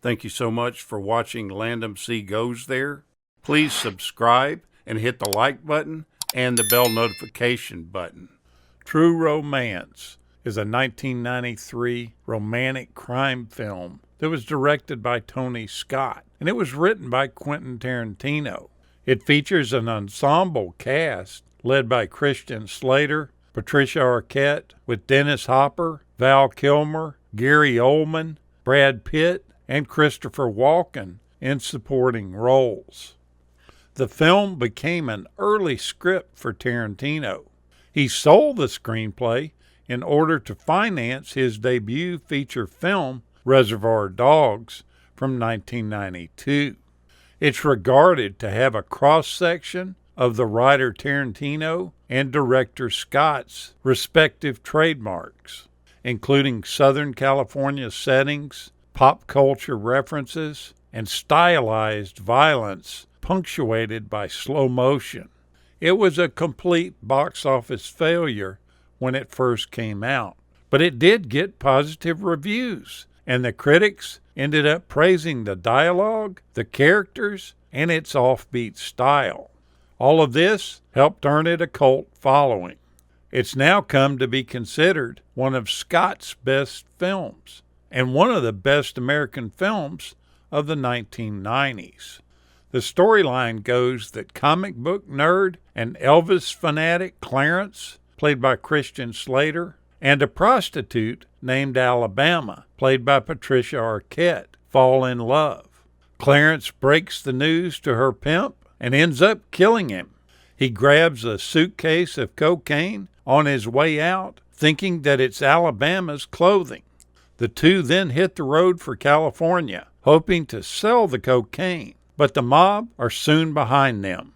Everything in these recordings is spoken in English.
Thank you so much for watching Landumc Goes There. Please subscribe and hit the like button and the bell notification button. True Romance is a 1993 romantic crime film that was directed by Tony Scott, and it was written by Quentin Tarantino. It features an ensemble cast led by Christian Slater, Patricia Arquette, with Dennis Hopper, Val Kilmer, Gary Oldman, Brad Pitt, and Christopher Walken in supporting roles. The film became an early script for Tarantino. He sold the screenplay in order to finance his debut feature film, Reservoir Dogs, from 1992. It's regarded to have a cross-section of the writer Tarantino and director Scott's respective trademarks, including Southern California settings, pop culture references, and stylized violence punctuated by slow motion. It was a complete box office failure when it first came out, but it did get positive reviews, and the critics ended up praising the dialogue, the characters, and its offbeat style. All of this helped earn it a cult following. It's now come to be considered one of Scott's best films, and one of the best American films of the 1990s. The storyline goes that comic book nerd and Elvis fanatic Clarence, played by Christian Slater, and a prostitute named Alabama, played by Patricia Arquette, fall in love. Clarence breaks the news to her pimp and ends up killing him. He grabs a suitcase of cocaine on his way out, thinking that it's Alabama's clothing. The two then hit the road for California, hoping to sell the cocaine, but the mob are soon behind them.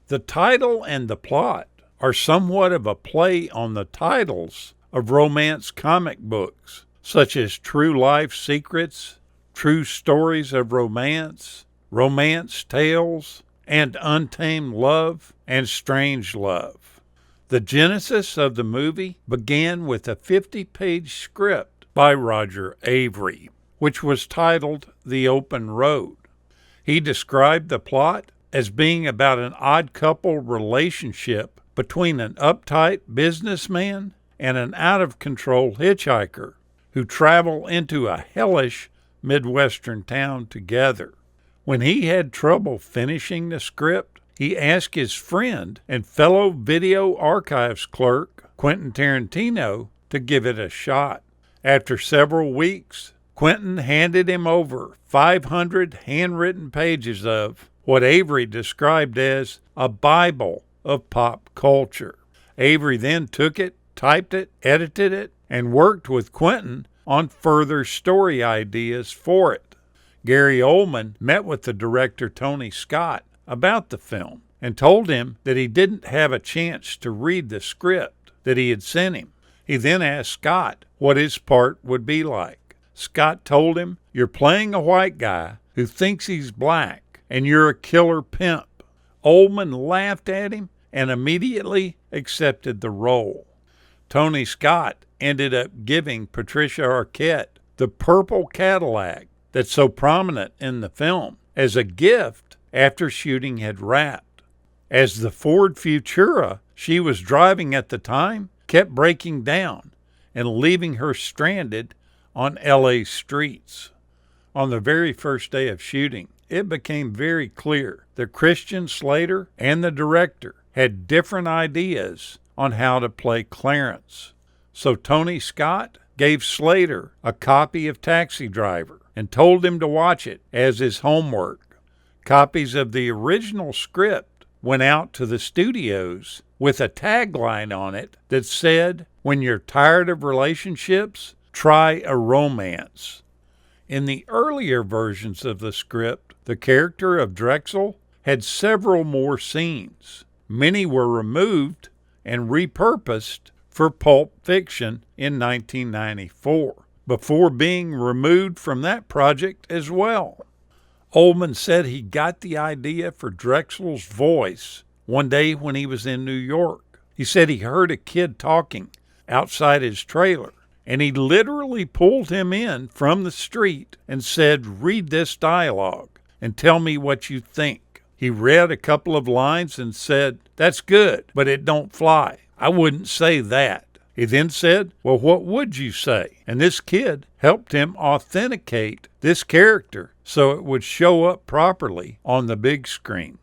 The title and the plot are somewhat of a play on the titles of romance comic books, such as True Life Secrets, True Stories of Romance, Romance Tales, and Untamed Love and Strange Love. The genesis of the movie began with a 50-page script by Roger Avery, which was titled The Open Road. He described the plot as being about an odd couple relationship between an uptight businessman and an out-of-control hitchhiker who travel into a hellish Midwestern town together. When he had trouble finishing the script, he asked his friend and fellow video archives clerk, Quentin Tarantino, to give it a shot. After several weeks, Quentin handed him over 500 handwritten pages of what Avery described as a Bible of pop culture. Avery then took it, typed it, edited it, and worked with Quentin on further story ideas for it. Gary Oldman met with the director Tony Scott about the film and told him that he didn't have a chance to read the script that he had sent him. He then asked Scott what his part would be like. Scott told him, "You're playing a white guy who thinks he's black, and you're a killer pimp." Oldman laughed at him and immediately accepted the role. Tony Scott ended up giving Patricia Arquette the purple Cadillac that's so prominent in the film as a gift after shooting had wrapped, as the Ford Futura she was driving at the time kept breaking down and leaving her stranded on LA streets. On the very first day of shooting, it became very clear that Christian Slater and the director had different ideas on how to play Clarence. So Tony Scott gave Slater a copy of Taxi Driver and told him to watch it as his homework. Copies of the original script went out to the studios with a tagline on it that said, "When you're tired of relationships, try a romance." In the earlier versions of the script, the character of Drexel had several more scenes. Many were removed and repurposed for Pulp Fiction in 1994, before being removed from that project as well. Oldman said he got the idea for Drexel's voice one day when he was in New York. He said he heard a kid talking outside his trailer, and he literally pulled him in from the street and said, "Read this dialogue and tell me what you think." He read a couple of lines and said, "That's good, but it don't fly. I wouldn't say that." He then said, "Well, what would you say?" And this kid helped him authenticate this character so it would show up properly on the big screen.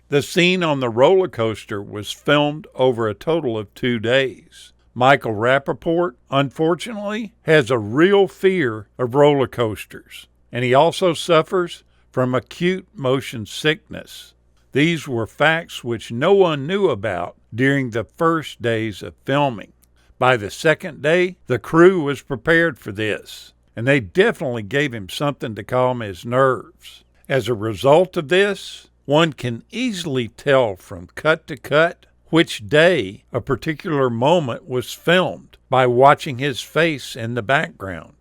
The scene on the roller coaster was filmed over a total of 2 days. Michael Rappaport, unfortunately, has a real fear of roller coasters, and he also suffers from acute motion sickness. These were facts which no one knew about during the first days of filming. By the second day, the crew was prepared for this, and they definitely gave him something to calm his nerves. As a result of this, one can easily tell from cut to cut which day a particular moment was filmed by watching his face in the background.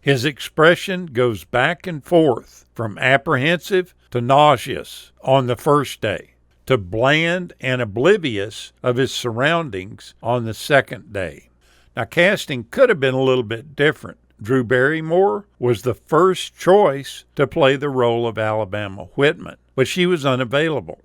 His expression goes back and forth from apprehensive to nauseous on the first day, to bland and oblivious of his surroundings on the second day. Now, casting could have been a little bit different. Drew Barrymore was the first choice to play the role of Alabama Whitman, but she was unavailable.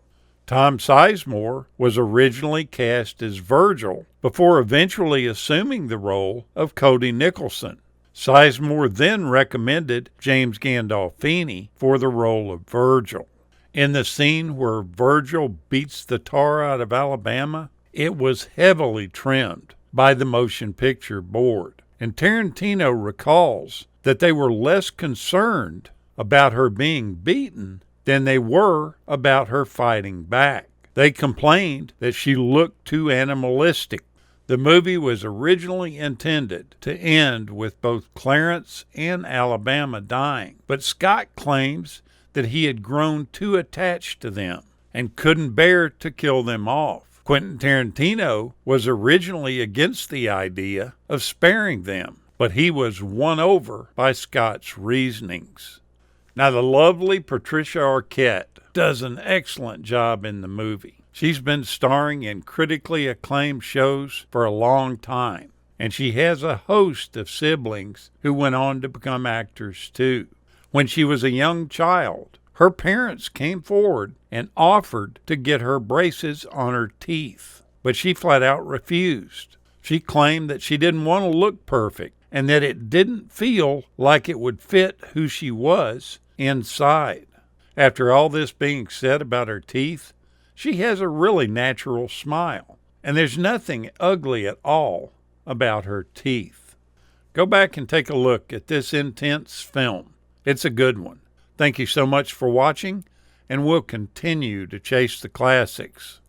Tom Sizemore was originally cast as Virgil before eventually assuming the role of Cody Nicholson. Sizemore then recommended James Gandolfini for the role of Virgil. In the scene where Virgil beats the tar out of Alabama, it was heavily trimmed by the motion picture board. And Tarantino recalls that they were less concerned about her being beaten than they were about her fighting back. They complained that she looked too animalistic. The movie was originally intended to end with both Clarence and Alabama dying, but Scott claims that he had grown too attached to them and couldn't bear to kill them off. Quentin Tarantino was originally against the idea of sparing them, but he was won over by Scott's reasonings. Now, the lovely Patricia Arquette does an excellent job in the movie. She's been starring in critically acclaimed shows for a long time, and she has a host of siblings who went on to become actors too. When she was a young child, her parents came forward and offered to get her braces on her teeth, but she flat out refused. She claimed that she didn't want to look perfect and that it didn't feel like it would fit who she was inside. After all this being said about her teeth, she has a really natural smile, and there's nothing ugly at all about her teeth. Go back and take a look at this intense film. It's a good one. Thank you so much for watching, and we'll continue to chase the classics.